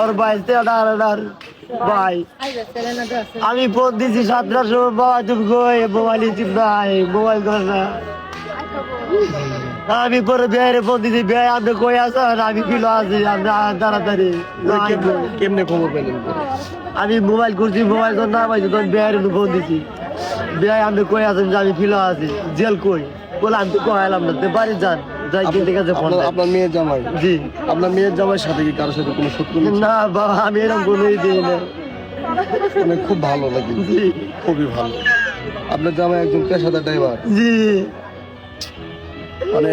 ওর ভাই ভাই আমি ফোন দিছি 7টার সময়, বাবা তুমি কই? মোবাইল চিপ নাই, মোবাইল করে না। আমি পরে বেড়ে ফোন দিছি, বে আপনি কই আছেন? আমি কিলো আছি, আপনি তাড়াতাড়ি। কেমনে খবর পেলেন? আমি মোবাইল করছি, মোবাইল তো না পাইছি, তখন বেড়ে ফোন দিছি, বে আপনি কই আছেন? যে আমি কিলো আছি। জেল কই? বলে আমি তো কইলাম না, তো বাড়ি যান, যাই কিনতে গেছে ফোন। আপনার মেয়ের জামাই? জি। আপনার মেয়ের জামাইয়ের সাথে কি কারোর সাথে কোনো শত্রু নেই? না বাবা, আমি এরকম কোনোই দিই না। মানে খুব ভালো লাগে, জি খুবই ভালো। আপনার জামাই একজন পেশাদার ড্রাইভার। জি। মানে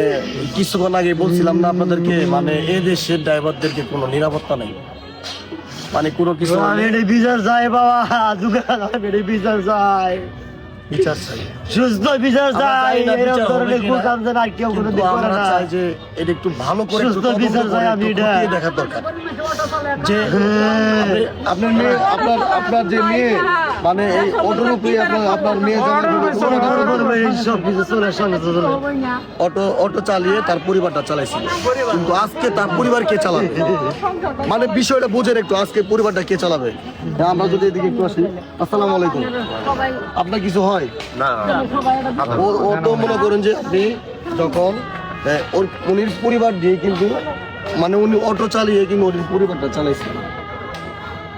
কিছুক্ষণ আগে বলছিলাম না আপনাদেরকে, মানে এই দেশের ড্রাইভারদেরকে কোনো নিরাপত্তা নেই, মানে কোনো কিছু আমি এটা বিচার চাই বাবা, দোকান আমি এটা বিচার চাই, বিচার চাই। সুস্থ বিচার আমরা চাই। জানি না এরকম বিচার হবে ধরনের কিনা, কুকাম যেন আর কেউ কোনো কিন্তু দিন করে আমরা না। চাই যে এটা একটু ভালো করে একটু সুস্থ তদন্ত বিচার চাই করে আমি একটু এটা। খতিয়ে দেখার দরকার যে আপনার মেয়ে, আপনার যে মেয়ে, মানে এই অটোর উপরে আপনার মেয়ে সব কিছু চলে সঙ্গে চলে। অটো চালিয়ে তার পরিবারটা চালাইছিল, কিন্তু আজকে তার পরিবার কে চালাবে? মানে বিষয়টা বুঝেন একটু, আজকে পরিবারটা কে চালাবে? হ্যাঁ, আমরা যদি এদিকে একটু আসি। আসসালামু আলাইকুম। আপনার কিছু হয় না, ও তো মনে করেন যে আপনি যখন ওর উনির পরিবার দিয়ে কিন্তু, মানে উনি অটো চালিয়ে কিন্তু উনি পরিবারটা চালাইছেন,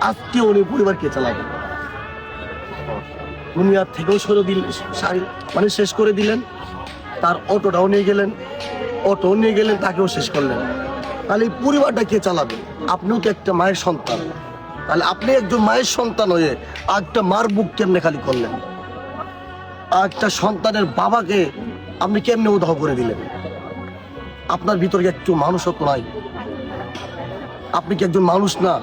আজকে উনি পরিবার কে চালাবে? দুনিয়ার থেকেও সরে দিলেন, মানে শেষ করে দিলেন, তার অটোটাও নিয়ে গেলেন, তাকেও শেষ করলেন। তাহলে এই পরিবারটা কে চালাবে? আপনিও তো একটা মায়ের সন্তান, তাহলে আপনি একজন মায়ের সন্তান হয়ে একটা মার বুক কেমনে খালি করলেন? একটা সন্তানের বাবাকে আপনি কেমনে উদাহ করে দিলেন? আপনার ভিতরে একটু মানুষত্ব নাই? আপনি কি একজন মানুষ না?